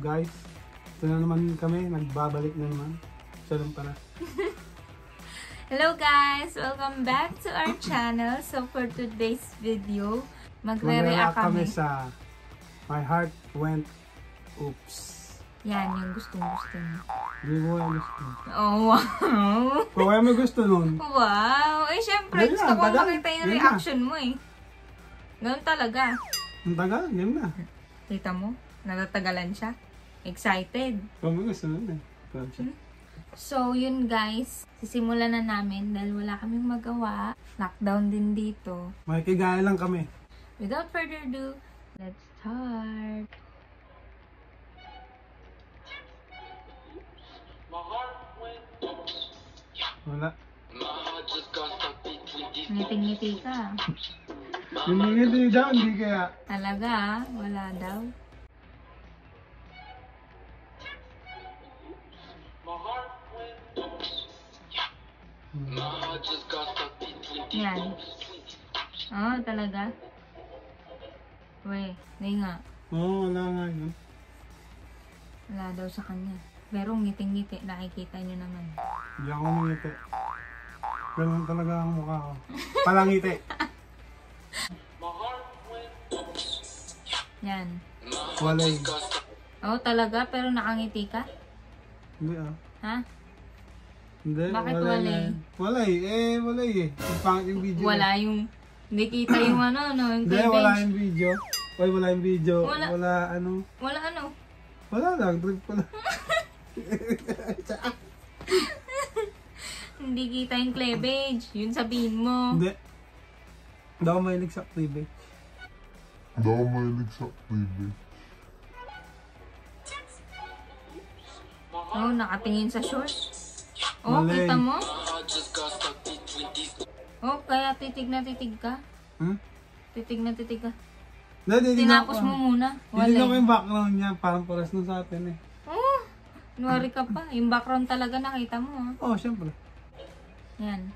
guys? Ito na naman kami, nagbabalik na naman. Siya lang pala. Hello guys! Welcome back to our channel. So for today's video, magre-react kami sa My Heart Went Oops. Yan, yung gustong-gusto niya. Hindi mo yung gusto. Oh, wow! Kaya mo gusto nun. Wow! Eh, syempre, gusto ko makita yung reaction mo eh. Ganun talaga. Ang tagal, yan na. Kita mo? Natatagalan siya. Excited. Kaya mo gusto nun eh. So, yun guys. Sisimulan na namin dahil wala kaming magawa. Lockdown din dito. Makikigaya lang kami. Without further ado, let's start. Wala. Ngiting-ngiti ka. Hindi daw, hindi kaya. Talaga, wala daw. Yan. Oh, talaga. Weh, hindi nga. Oo, wala nga yun. Wala daw sa kanya. Pero ngiting-ngiti, nakikita nyo naman. Hindi ako mangiti. Ganun talaga ang mukha ko. Palangiti. Yan. Walay. Oh, talaga? Pero nakangiti ka? Hindi ah. Ha? Hindi. Bakit walay? Walay. Walay eh. Ang pangit yung video. Wala yung... Hindi kita yung ano, no? Yung hindi, wala yung video. Oy, wala yung video. Wala ano. Wala ano? Wala lang. Trip ko lang. Hindi kita yung cleavage. Yun sabihin mo. Hindi. Hindi ako mahilig sa cleavage. Oh, nakatingin sa shorts. Oh, Malay. kita mo? Oh, kaya titig na titig ka? Hmm? Titig na titig ka. Tinapos Tinapos mo muna. Hindi Wala. ko yung background niya. Parang pares nun sa atin eh. Oh, nuwari ka pa. Yung background talaga nakita mo. Ha? Oh, syempre. Yan.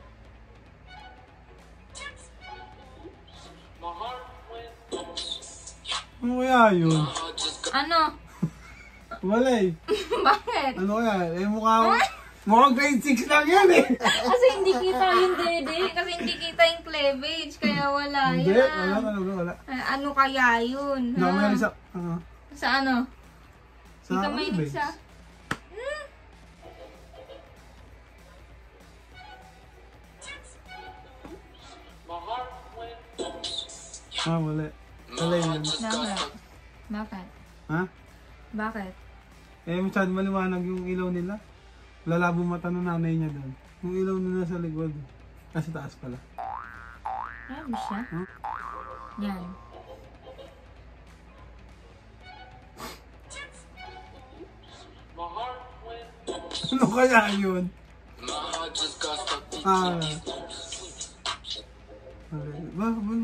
Ano kaya yun? Ano? Walay. Bakit? Ano kaya? Mukha ko. Mukhang grade 6 lang yan eh. Kasi hindi kita yung dede. Kasi hindi kita yung cleavage. Kaya wala Hindi, yan. wala. Ano kaya yun? Hindi ako Ha? mahilig sa... Sa ano? Sa Hindi ka mahilig cleavage. sa... Wala. Wala yun. Bakit? Bakit? Ha? Bakit? Masyado maliwanag yung ilaw nila. Lalabo mata ng nanay niya doon. Yung ilaw nila sa likod. Sa taas pala. Ano siya? Huh? Yan. Ano kaya yun?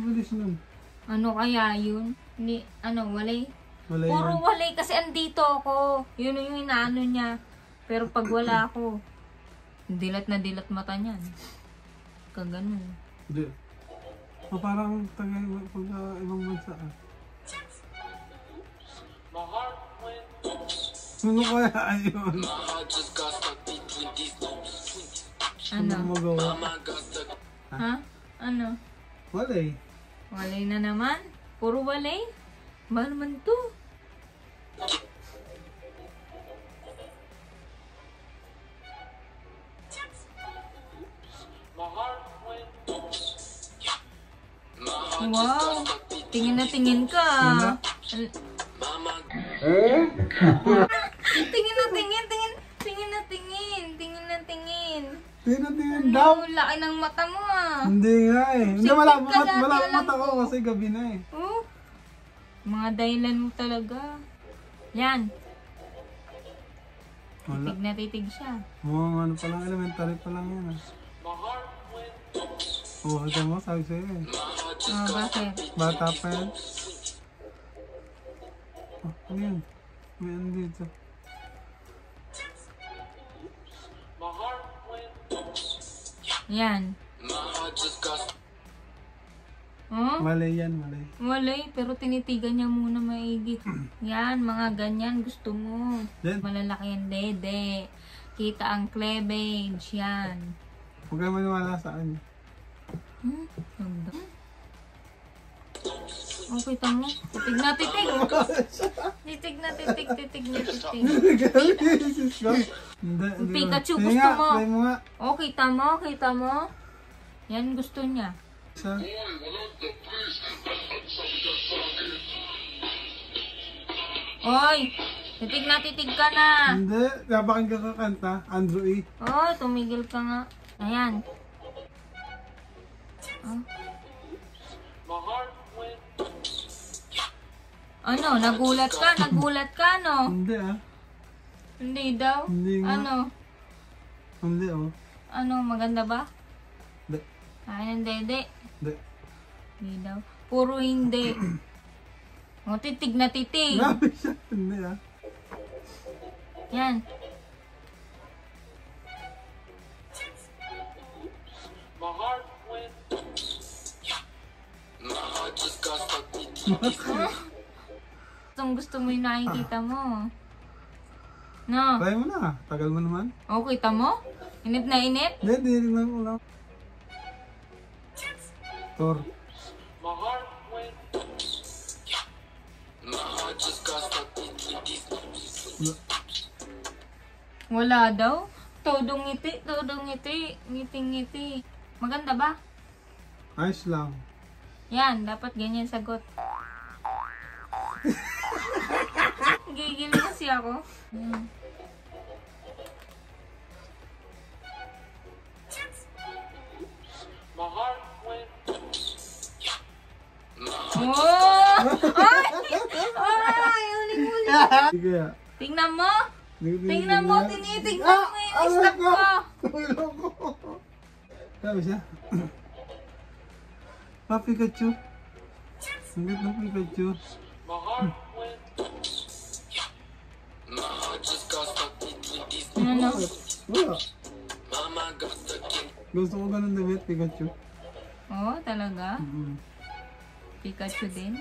Bilis nun. Ano kaya yun? Hindi, ano, walay? Wala Puro yun. walay kasi andito ako. Yun yung inaano niya. Pero pag wala ako, dilat na dilat mata niyan. Kaganon. Hindi. Parang taga ibang bansa ah. Ano kaya yun? Ano? Magawa? Ha? Ano? Walay. Walay na naman? Puro walay? Ba naman to? Wow! Tingin na tingin ka. Wala. Tingin na tingin, tingin na tingin, tingin na tingin. Tingnan daw. Ang laki ng mata mo ah. Hindi nga eh. Hindi Sipit malabo ka dati, alam mata ko ko. kasi gabi na eh. Oh, mga dahilan mo talaga. Yan, Wala. titig na titig siya. Mukhang ano pa lang, elementary pa lang yan ah. Oo, ito mo, sabi sa'yo eh. Oh, bakit? Bata pa yan. Ano yun? May ano dito. Yan. Huh? Malay yan, malay. Malay, pero tinitigan niya muna maigi. Yan, mga ganyan gusto mo. Yan. Malalaki ang dede. Kita ang cleavage. Yan. Huwag kayo maniwala sa akin. Ganda. Oh, kita mo. Titig na titig. Titig na titig, titig na titig. Hindi. Pikachu, Sige gusto nga, mo. try mo nga. Oh, kita mo, kita mo. Yan, gusto niya. Isa. Oy, titig na titig ka na. Hindi. Nabakin ka kakanta. Andrew E. Oh, tumigil ka nga. Ayan. Oh. Ano, nagulat ka? Nagulat ka, no? Hindi ah. Hindi daw? Hindi nga. Ano? Hindi oh. Ano, maganda ba? Hindi. Ay, ng dede. Hindi. Hindi daw. Puro hindi. O, titig na titig. Grabe siya. Hindi ah. Yan. Gusto mo yung nakikita mo. No? Try mo na. Tagal mo naman. O, kita mo? Init na init? Hindi. Hindi naman ko lang. Tor. Wala daw. Todong ngiti, todong ngiti. Ngiti-ngiti. Maganda ba? Ayos lang. Yan, dapat ganyan sagot. Gigil kasi ako. Yan. Oh! Ay! Ay! Uling-uling! Sige ah. Tingnan mo! Tingnan mo! Tinitignan mo yung stop ko! Sabi siya. Pikachu. Ang ganda ng Pikachu. Ano? Wala. Gusto ko ganun damit, Pikachu. Oh, talaga? Pikachu din?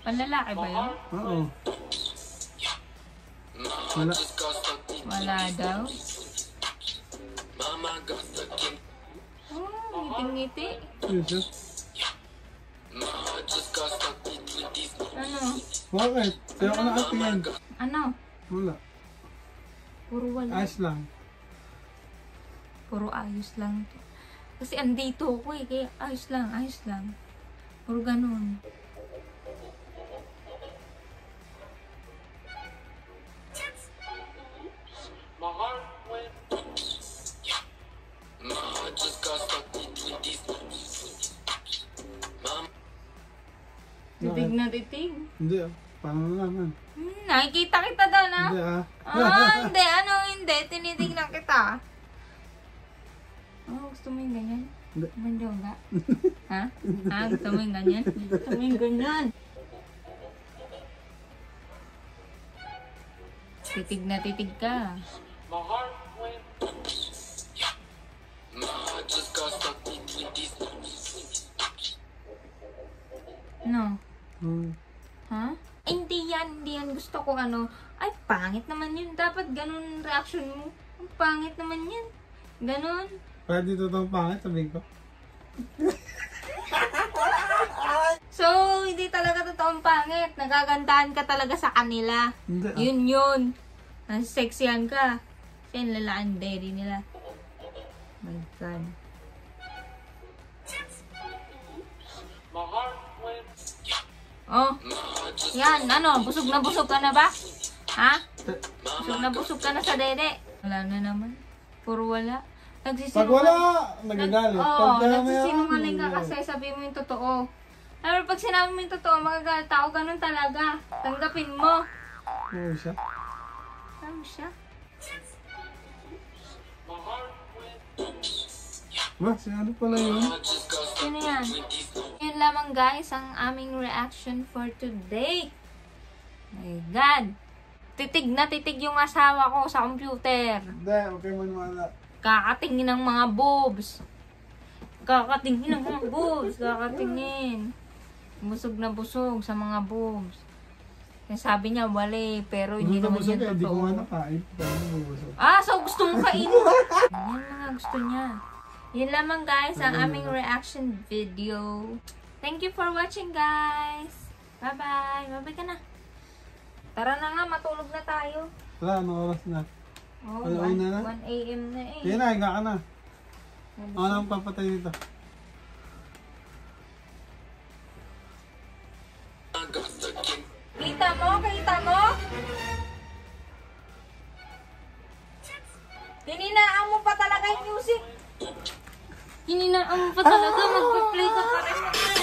Panlalaki ba yun? Oo. Wala. Wala daw. Oh, ngiti-ngiti. Yun siya. Ano? Bakit? Kaya ko nakatingin. Ano? Wala. Puro wala. Ayos lang. Puro ayos lang. Kasi andito ko eh. Kaya ayos lang, ayos lang. Puro ganun. Titig na titig. Hindi ah. Paano naman? Nakikita kita daw na. Hindi ah. Hindi. Ano hindi? Tinitignan kita. Oh, gusto mo yung ganyan? Hindi. Manjo nga? Ha? Ha? Gusto mo yung ganyan? Gusto mo yung ganyan? Titig na titig ka. No? Ha? Hindi yan gusto ko ano. Ay, pangit naman yun. Dapat ganun reaction mo. Ang pangit naman yan. Ganun. Pwede totoong pangit, sabihin ko. So, hindi talaga totoong pangit. Nagagandahan ka talaga sa kanila. Hindi ah. Yun. Nasexyan ka. Kasi yung lalaan dairy nila. My God. Oh. Yan, ano? Busog ka na ba? Ha? Busog ka na sa dede. Wala na naman. Puro wala. Pag wala, nagagalit. Oo, Pag nagsisinungaling ka kasi sabi mo yung totoo. Pero pag sinabi mo yung totoo, magagalit ako. Ganun talaga. Tanggapin mo. Oo siya. Ano siya? Ba, si ano pala yun? Sino yan? Yun lamang guys, ang aming reaction for today. My God. Titig na titig yung asawa ko sa computer. Hindi, okay maniwala. Kakatingin ng mga boobs. Kakatingin ng mga boobs. Kakatingin. Busog na busog sa mga boobs. Kaya sabi niya, wali. Pero hindi naman yan totoo. Hindi ko nga nakain. Paano mabusog? So gusto mo kainin? Yan mga gusto niya. Yun lamang guys, ang aming reaction video. Thank you for watching guys. Bye-bye. Bye-bye ka na. Tara na nga, matulog na tayo. Wala, anong oras na? 1 a.m. na eh. Yan na, higa ka na. Ako na ang papatay nito. Kita mo? Kita mo? Hininaan mo pa talaga yung music. Hininaan mo pa talaga. Magpa-play ka pa rin.